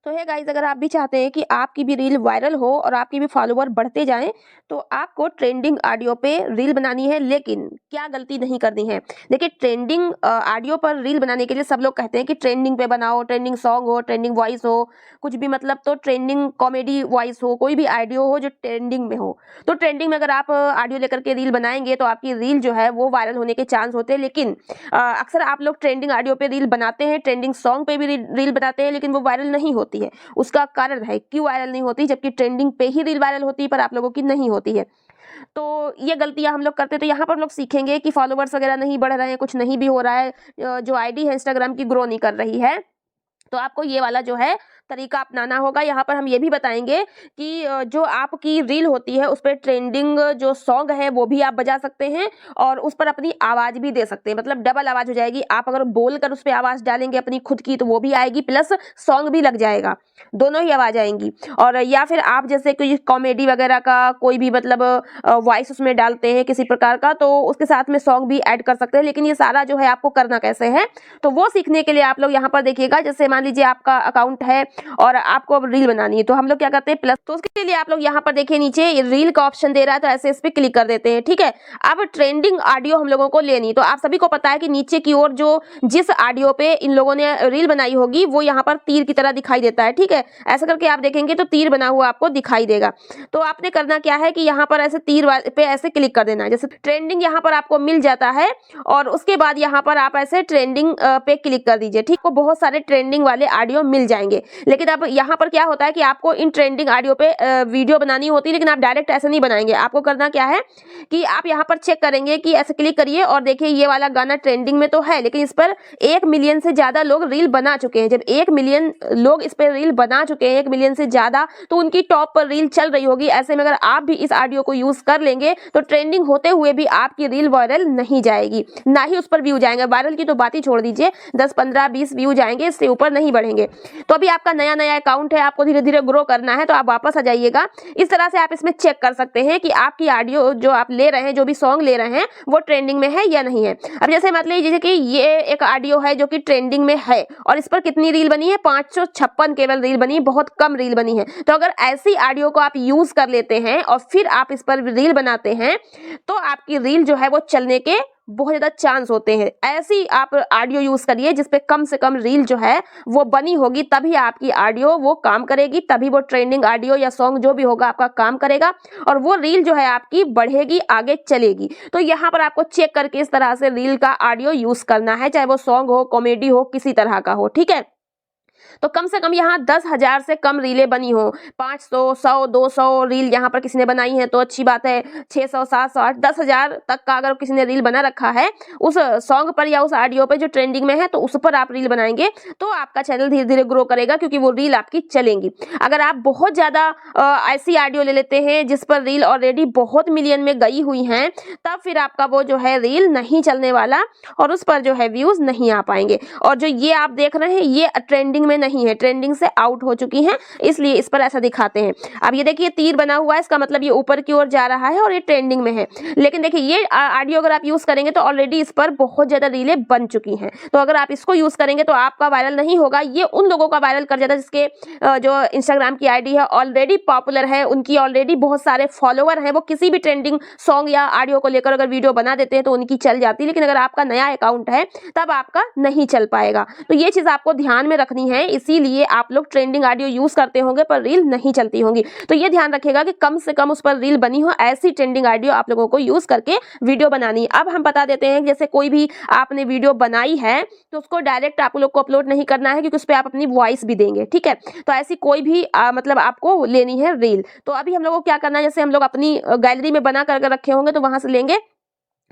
तो है गाइस, अगर आप भी चाहते हैं कि आपकी भी रील वायरल हो और आपकी भी फॉलोवर बढ़ते जाएं, तो आपको ट्रेंडिंग ऑडियो पे रील बनानी है। लेकिन क्या गलती नहीं करनी है। देखिए, ट्रेंडिंग ऑडियो पर रील बनाने के लिए सब लोग कहते हैं कि ट्रेंडिंग पे बनाओ, ट्रेंडिंग सॉन्ग हो, ट्रेंडिंग वॉइस हो, कुछ भी मतलब तो ट्रेंडिंग कॉमेडी वॉइस हो, कोई भी ऑडियो हो जो ट्रेंडिंग में हो। तो ट्रेंडिंग में अगर आप ऑडियो लेकर के रील बनाएंगे तो आपकी रील जो है वो वायरल होने के चांस होते हैं। लेकिन अक्सर आप लोग ट्रेंडिंग ऑडियो पे रील बनाते हैं, ट्रेंडिंग सॉन्ग पे भी रील बनाते हैं, लेकिन वो वायरल नहीं होती है। उसका कारण है क्यों वायरल नहीं होती, जबकि ट्रेंडिंग पे ही रील वायरल होती है पर आप लोगों की नहीं होती है। तो ये गलतियां हम लोग करते हैं। तो यहाँ पर हम लोग सीखेंगे कि फॉलोवर्स वगैरह नहीं बढ़ रहे हैं, कुछ नहीं भी हो रहा है, जो आईडी है इंस्टाग्राम की ग्रो नहीं कर रही है, तो आपको ये वाला जो है तरीका अपनाना होगा। यहाँ पर हम ये भी बताएंगे कि जो आपकी रील होती है उस पर ट्रेंडिंग जो सॉन्ग है वो भी आप बजा सकते हैं और उस पर अपनी आवाज़ भी दे सकते हैं। मतलब डबल आवाज़ हो जाएगी। आप अगर बोलकर उस पर आवाज़ डालेंगे अपनी खुद की तो वो भी आएगी, प्लस सॉन्ग भी लग जाएगा, दोनों ही आवाज़ आएंगी। और या फिर आप जैसे कोई कॉमेडी वगैरह का कोई भी मतलब वॉइस उसमें डालते हैं किसी प्रकार का, तो उसके साथ में सॉन्ग भी ऐड कर सकते हैं। लेकिन ये सारा जो है आपको करना कैसे है, तो वो सीखने के लिए आप लोग यहाँ पर देखिएगा। जैसे मान लीजिए आपका अकाउंट है और आपको अब रील बनानी है, तो हम लोग क्या करते हैं प्लस, तो उसके लिए आप लोग यहाँ पर देखिए नीचे रील का ऑप्शन दे रहा है, तो ऐसे इस पे क्लिक कर देते हैं। ठीक है, अब ट्रेंडिंग ऑडियो हम लोगों को लेनी, तो आप सभी को पता है कि नीचे की ओर जो जिस ऑडियो पे इन लोगों ने रील बनाई होगी वो यहाँ पर तीर की तरह दिखाई देता है। ठीक है, ऐसा करके आप देखेंगे तो तीर बना हुआ आपको दिखाई देगा। तो आपने करना क्या है कि यहाँ पर ऐसे तीर पे ऐसे क्लिक कर देना है। जैसे ट्रेंडिंग यहाँ पर आपको मिल जाता है और उसके बाद यहाँ पर आप ऐसे ट्रेंडिंग पे क्लिक कर दीजिए। ठीक, को बहुत सारे ट्रेंडिंग वाले ऑडियो मिल जाएंगे। लेकिन अब यहाँ पर क्या होता है कि आपको इन ट्रेंडिंग ऑडियो पे वीडियो बनानी होती है, लेकिन आप डायरेक्ट ऐसे नहीं बनाएंगे। आपको करना क्या है कि आप यहाँ पर चेक करेंगे कि ऐसे क्लिक करिए और देखिए ये वाला गाना ट्रेंडिंग में तो है, लेकिन इस पर 1 मिलियन से ज्यादा लोग रील बना चुके हैं। जब 1 मिलियन लोग इस पर रील बना चुके हैं, 1 मिलियन से ज्यादा, तो उनकी टॉप पर रील चल रही होगी। ऐसे में अगर आप भी इस ऑडियो को यूज कर लेंगे तो ट्रेंडिंग होते हुए भी आपकी रील वायरल नहीं जाएगी, ना ही उस पर व्यू जाएंगे। वायरल की तो बात ही छोड़ दीजिए, 10, 15, 20 व्यू जाएंगे, इससे ऊपर नहीं बढ़ेंगे। तो अभी आपका नया नया अकाउंट है, आपको धीरे धीरे ग्रो करना है, तो आप वापस आ जाइएगा। इस तरह से आप इसमें चेक कर सकते हैं कि आपकी ऑडियो जो आप ले रहे हैं, जो भी सॉन्ग ले रहे हैं, वो ट्रेंडिंग में है या नहीं है। अब जैसे मतलब लीजिए कि ये एक ऑडियो है जो कि ट्रेंडिंग में है और इस पर कितनी रील बनी है, 556 केवल रील बनी है, बहुत कम रील बनी है। तो अगर ऐसी ऑडियो को आप यूज कर लेते हैं और फिर आप इस पर रील बनाते हैं तो आपकी रील जो है वो चलने के बहुत ज्यादा चांस होते हैं। ऐसी आप ऑडियो यूज करिए जिसपे कम से कम रील जो है वो बनी होगी, तभी आपकी ऑडियो वो काम करेगी, तभी वो ट्रेंडिंग ऑडियो या सॉन्ग जो भी होगा आपका काम करेगा और वो रील जो है आपकी बढ़ेगी, आगे चलेगी। तो यहाँ पर आपको चेक करके इस तरह से रील का ऑडियो यूज करना है, चाहे वो सॉन्ग हो, कॉमेडी हो, किसी तरह का हो। ठीक है, तो कम से कम यहाँ 10,000 से कम रीलें बनी हो, 500, 100, 200 रील यहाँ पर किसी ने बनाई है तो अच्छी बात है। 600, 700, 8, 10,000 तक का अगर किसी ने रील बना रखा है उस सॉन्ग पर या उस ऑडियो पे जो ट्रेंडिंग में है, तो उस पर आप रील बनाएंगे तो आपका चैनल धीरे धीरे ग्रो करेगा, क्योंकि वो रील आपकी चलेंगी। अगर आप बहुत ज्यादा ऐसी ऑडियो ले लेते हैं जिस पर रील ऑलरेडी बहुत मिलियन में गई हुई है, तब फिर आपका वो जो है रील नहीं चलने वाला और उस पर जो है व्यूज नहीं आ पाएंगे। और जो ये आप देख रहे हैं ये ट्रेंडिंग में नहीं है, ट्रेंडिंग से आउट हो चुकी हैं, इसलिए इस पर ऐसा दिखाते हैं। अब ये देखिए तीर बना हुआ है, इसका मतलब ये ऊपर की ओर जा रहा है और ये ट्रेंडिंग में है। लेकिन देखिए ये ऑडियो अगर आप यूज करेंगे तो ऑलरेडी इस पर बहुत ज्यादा रीलें बन चुकी हैं, तो अगर आप इसको यूज करेंगे तो आपका वायरल नहीं होगा, ये उन लोगों का वायरल कर जाता है जिसके जो इंस्टाग्राम की आईडी है ऑलरेडी पॉपुलर है, उनकी ऑलरेडी बहुत सारे फॉलोवर हैं, वो किसी भी ट्रेंडिंग सॉन्ग या ऑडियो को लेकर अगर वीडियो बना देते हैं तो उनकी चल जाती है। लेकिन अगर आपका नया अकाउंट है तब आपका नहीं चल पाएगा। तो ये चीज आपको ध्यान में रखनी है, इसीलिए आप लोग ट्रेंडिंग ऑडियो यूज करते होंगे पर रील नहीं चलती होंगी। तो ये ध्यान रखिएगा कि कम से कम उस पर रील बनी हो, ऐसी ट्रेंडिंग ऑडियो आप लोगों को यूज करके वीडियो बनानी है। अब हम बता देते हैं, जैसे कोई भी आपने वीडियो बनाई है तो उसको डायरेक्ट आप लोग को अपलोड नहीं करना है, क्योंकि उस पर आप अपनी वॉइस भी देंगे। ठीक है, तो ऐसी कोई भी मतलब आपको लेनी है रील। तो अभी हम लोग को क्या करना है, जैसे हम लोग अपनी गैलरी में बना कर रखे होंगे तो वहां से लेंगे।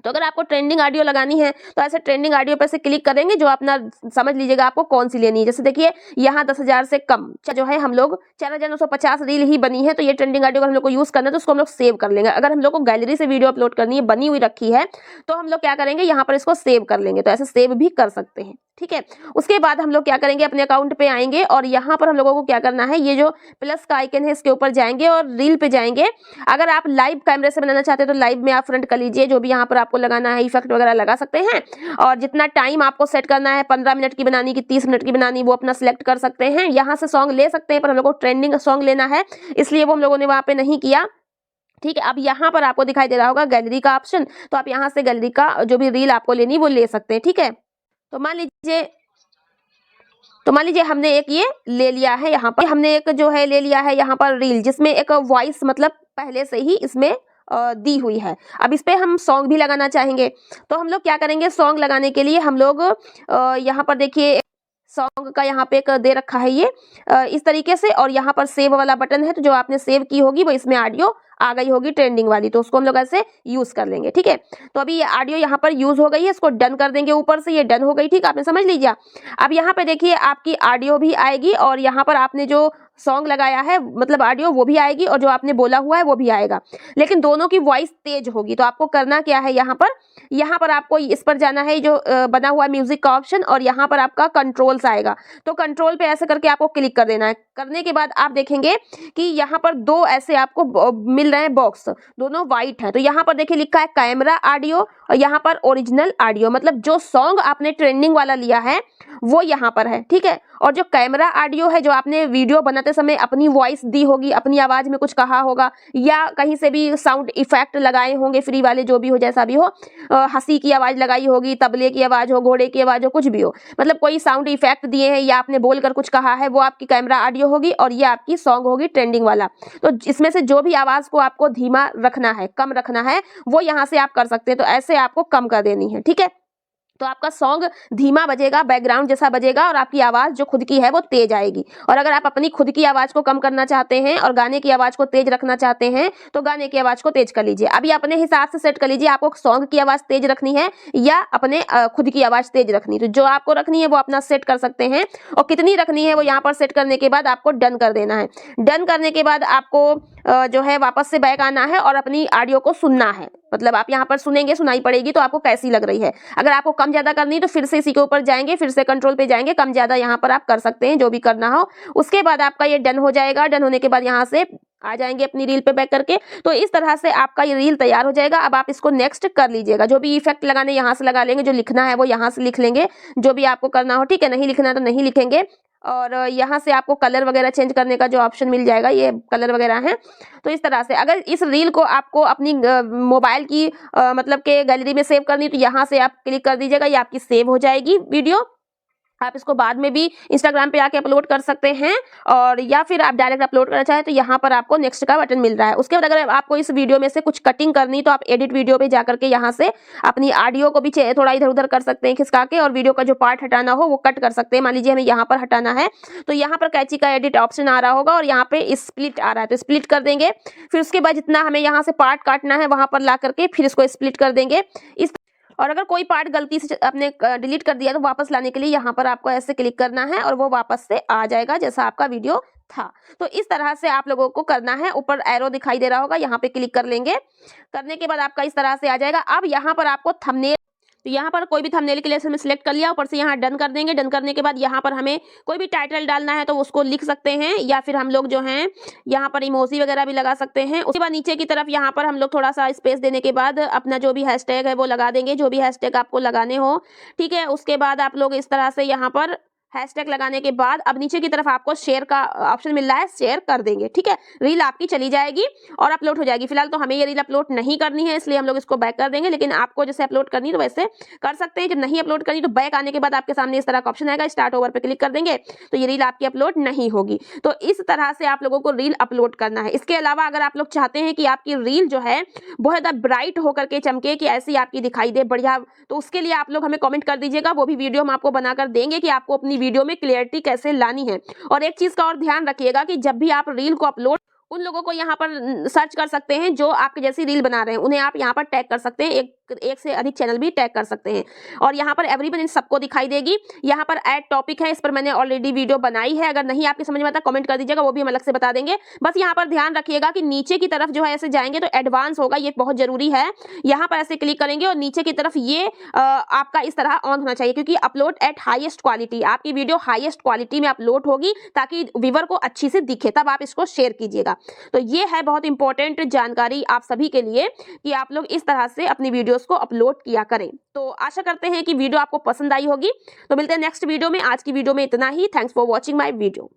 तो अगर आपको ट्रेंडिंग ऑडियो लगानी है तो ऐसे ट्रेंडिंग ऑडियो पर से क्लिक करेंगे, जो अपना समझ लीजिएगा आपको कौन सी लेनी है। जैसे देखिए यहाँ 10,000 से कम जो है हम लोग 4,950 रील ही बनी है, तो ये ट्रेंडिंग ऑडियो अगर हम लोग को यूज करना है तो उसको हम लोग सेव कर लेंगे। अगर हम लोग को गैलरी से वीडियो अपलोड करनी है, बनी हुई रखी है, तो हम लोग क्या करेंगे यहाँ पर इसको सेव कर लेंगे। तो ऐसे सेव भी कर सकते हैं। ठीक है, उसके बाद हम लोग क्या करेंगे, अपने अकाउंट पे आएंगे और यहाँ पर हम लोगों को क्या करना है, ये जो प्लस का आइकन है इसके ऊपर जाएंगे और रील पे जाएंगे। अगर आप लाइव कैमरे से बनाना चाहते हैं तो लाइव में आप फ्रंट कर लीजिए, जो भी यहाँ पर आपको लगाना है, इफेक्ट वगैरह लगा सकते हैं। और जितना टाइम आपको सेट करना है, 15 मिनट की बनानी कि 30 मिनट की बनानी, वो अपना सिलेक्ट कर सकते हैं। यहाँ से सॉन्ग ले सकते हैं, पर हम लोग को ट्रेंडिंग सॉन्ग लेना है, इसलिए वो हम लोगों ने वहाँ पे नहीं किया। ठीक है, अब यहाँ पर आपको दिखाई दे रहा होगा गैलरी का ऑप्शन, तो आप यहाँ से गैलरी का जो भी रील आपको लेनी वो ले सकते हैं। ठीक है, तो मान लीजिए हमने एक ये ले लिया है, यहाँ पर हमने एक जो है ले लिया है यहाँ पर रील, जिसमें एक वॉइस मतलब पहले से ही इसमें दी हुई है। अब इस पे हम सॉन्ग भी लगाना चाहेंगे, तो हम लोग क्या करेंगे, सॉन्ग लगाने के लिए हम लोग यहाँ पर देखिए सॉन्ग का यहाँ पे एक दे रखा है ये इस तरीके से, और यहाँ पर सेव वाला बटन है, तो जो आपने सेव की होगी वो इसमें ऑडियो आ गई होगी ट्रेंडिंग वाली, तो उसको हम लोग ऐसे यूज कर लेंगे। ठीक है, तो अभी ये ऑडियो यहाँ पर यूज हो गई है, इसको डन कर देंगे ऊपर से, ये डन हो गई। ठीक, आपने समझ लीजिए। अब यहाँ पे देखिए आपकी ऑडियो भी आएगी, और यहाँ पर आपने जो सॉन्ग लगाया है मतलब ऑडियो वो भी आएगी, और जो आपने बोला हुआ है वो भी आएगा, लेकिन दोनों की वॉइस तेज होगी। तो आपको करना क्या है, यहाँ पर आपको इस पर जाना है, जो बना हुआ म्यूजिक का ऑप्शन, और यहाँ पर आपका कंट्रोल्स आएगा, तो कंट्रोल पे ऐसे करके आपको क्लिक कर देना है। करने के बाद आप देखेंगे कि यहाँ पर दो ऐसे आपको मिल रहे हैं बॉक्स, दोनों व्हाइट है। तो यहाँ पर देखिए लिखा है कैमरा ऑडियो, और यहाँ पर ओरिजिनल ऑडियो, मतलब जो सॉन्ग आपने ट्रेंडिंग वाला लिया है वो यहाँ पर है। ठीक है, और जो कैमरा ऑडियो है, जो आपने वीडियो बनाते समय अपनी वॉइस दी होगी, अपनी आवाज में कुछ कहा होगा, या कहीं से भी साउंड इफेक्ट लगाए होंगे फ्री वाले, जो भी हो जैसा भी हो, हंसी की आवाज लगाई होगी, तबले की आवाज हो, घोड़े की आवाज हो, कुछ भी हो, मतलब कोई साउंड इफेक्ट दिए हैं या आपने बोलकर कुछ कहा है, वो आपकी कैमरा ऑडियो होगी, और ये आपकी सॉन्ग होगी ट्रेंडिंग वाला। तो इसमें से जो भी आवाज को आपको धीमा रखना है, कम रखना है, वो यहाँ से आप कर सकते हैं। तो ऐसे आपको कम कर देनी है। ठीक है, तो आपका सॉन्ग धीमा बजेगा, बैकग्राउंड जैसा बजेगा, और आपकी आवाज जो खुद की है वो तेज आएगी। और अगर आप अपनी खुद की आवाज को कम करना चाहते हैं और गाने की आवाज को तेज रखना चाहते हैं, तो गाने की आवाज को तेज कर लीजिए। अभी अपने हिसाब से सेट कर लीजिए, आपको सॉन्ग की आवाज तेज रखनी है या अपने खुद की आवाज तेज रखनी है। तो जो आपको रखनी है वो अपना सेट कर सकते हैं, और कितनी रखनी है वो यहाँ पर सेट करने के बाद आपको डन कर देना है। डन करने के बाद आपको जो है वापस से बैक आना है और अपनी ऑडियो को सुनना है। मतलब आप यहाँ पर सुनेंगे, सुनाई पड़ेगी तो आपको कैसी लग रही है। अगर आपको कम ज्यादा करनी है तो फिर से इसी के ऊपर जाएंगे, फिर से कंट्रोल पे जाएंगे, कम ज्यादा यहाँ पर आप कर सकते हैं, जो भी करना हो। उसके बाद आपका ये डन हो जाएगा। डन होने के बाद यहाँ से आ जाएंगे अपनी रील पे बैक करके। तो इस तरह से आपका ये रील तैयार हो जाएगा। अब आप इसको नेक्स्ट कर लीजिएगा। जो भी इफेक्ट लगाने यहाँ से लगा लेंगे, जो लिखना है वो यहाँ से लिख लेंगे, जो भी आपको करना हो। ठीक है, नहीं लिखना तो नहीं लिखेंगे। और यहाँ से आपको कलर वगैरह चेंज करने का जो ऑप्शन मिल जाएगा, ये कलर वगैरह है। तो इस तरह से अगर इस रील को आपको अपनी मोबाइल की मतलब के गैलरी में सेव करनी, तो यहाँ से आप क्लिक कर दीजिएगा, ये आपकी सेव हो जाएगी वीडियो। आप इसको बाद में भी इंस्टाग्राम पे आके अपलोड कर सकते हैं, और या फिर आप डायरेक्ट अपलोड करना चाहें तो यहाँ पर आपको नेक्स्ट का बटन मिल रहा है। उसके बाद अगर आपको इस वीडियो में से कुछ कटिंग करनी, तो आप एडिट वीडियो पे जाकर के यहाँ से अपनी ऑडियो को भी थोड़ा इधर उधर कर सकते हैं खिसका के, और वीडियो का जो पार्ट हटाना हो वो कट कर सकते हैं। मान लीजिए हमें यहाँ पर हटाना है, तो यहाँ पर कैंची का एडिट ऑप्शन आ रहा होगा, और यहाँ पे स्प्लिट आ रहा है, तो स्प्लिट कर देंगे। फिर उसके बाद जितना हमें यहाँ से पार्ट काटना है वहां पर ला करके फिर इसको स्प्लिट कर देंगे। और अगर कोई पार्ट गलती से आपने डिलीट कर दिया तो वापस लाने के लिए यहाँ पर आपको ऐसे क्लिक करना है, और वो वापस से आ जाएगा जैसा आपका वीडियो था। तो इस तरह से आप लोगों को करना है। ऊपर एरो दिखाई दे रहा होगा, यहाँ पे क्लिक कर लेंगे। करने के बाद आपका इस तरह से आ जाएगा। अब यहाँ पर आपको थंबनेल, तो यहाँ पर कोई भी थंबनेल के लिए हमने सिलेक्ट कर लिया, ऊपर से यहाँ डन कर देंगे। डन करने के बाद यहाँ पर हमें कोई भी टाइटल डालना है तो उसको लिख सकते हैं, या फिर हम लोग जो हैं यहाँ पर इमोजी वगैरह भी लगा सकते हैं। उसके बाद नीचे की तरफ यहाँ पर हम लोग थोड़ा सा स्पेस देने के बाद अपना जो भी हैशटैग है वो लगा देंगे, जो भी हैशटैग आपको लगाने हो। ठीक है, उसके बाद आप लोग इस तरह से यहाँ पर हैशटैग लगाने के बाद अब नीचे की तरफ आपको शेयर का ऑप्शन मिल रहा है, शेयर कर देंगे। ठीक है, रील आपकी चली जाएगी और अपलोड हो जाएगी। फिलहाल तो हमें ये रील अपलोड नहीं करनी है, इसलिए हम लोग इसको बैक कर देंगे, लेकिन आपको जैसे अपलोड करनी तो वैसे कर सकते हैं। जब नहीं अपलोड करनी तो बैक आने के बाद आपके सामने इस तरह का ऑप्शन आएगा, स्टार्ट ओवर पे क्लिक कर देंगे तो ये रील आपकी अपलोड नहीं होगी। तो इस तरह से आप लोगों को रील अपलोड करना है। इसके अलावा अगर आप लोग चाहते हैं कि आपकी रील जो है बहुत ज्यादा ब्राइट होकर के चमके, कि ऐसी आपकी दिखाई दे बढ़िया, तो उसके लिए आप लोग हमें कमेंट कर दीजिएगा, वो भी वीडियो हम आपको बनाकर देंगे कि आपको अपनी वीडियो में क्लियरिटी कैसे लानी है। और एक चीज का और ध्यान रखिएगा कि जब भी आप रील को अपलोड, उन लोगों को यहाँ पर सर्च कर सकते हैं जो आपके जैसी रील बना रहे हैं, उन्हें आप यहाँ पर टैग कर सकते हैं, एक से अधिक चैनल भी टैग कर सकते हैं। और यहाँ पर एवरीवन इन सबको दिखाई देगी। यहाँ पर ऐड टॉपिक है, इस पर मैंने ऑलरेडी वीडियो बनाई है, अगर नहीं आपके समझ में आता कमेंट कर दीजिएगा, वो भी हम अलग से बता देंगे। बस यहाँ पर ध्यान रखिएगा कि नीचे की तरफ जो है ऐसे जाएंगे तो एडवांस होगा, ये बहुत जरूरी है। यहाँ पर ऐसे क्लिक करेंगे और नीचे की तरफ ये आपका इस तरह ऑन होना चाहिए, क्योंकि अपलोड एट हाईएस्ट क्वालिटी, आपकी वीडियो हाईएस्ट क्वालिटी में अपलोड होगी ताकि व्यूअर को अच्छी से दिखे, तब आप इसको शेयर कीजिएगा। तो ये है बहुत इंपॉर्टेंट जानकारी आप सभी के लिए कि आप लोग इस तरह से अपनी वीडियो वीडियोस को अपलोड किया करें। तो आशा करते हैं कि वीडियो आपको पसंद आई होगी। तो मिलते हैं नेक्स्ट वीडियो में। आज की वीडियो में इतना ही। Thanks for watching my video.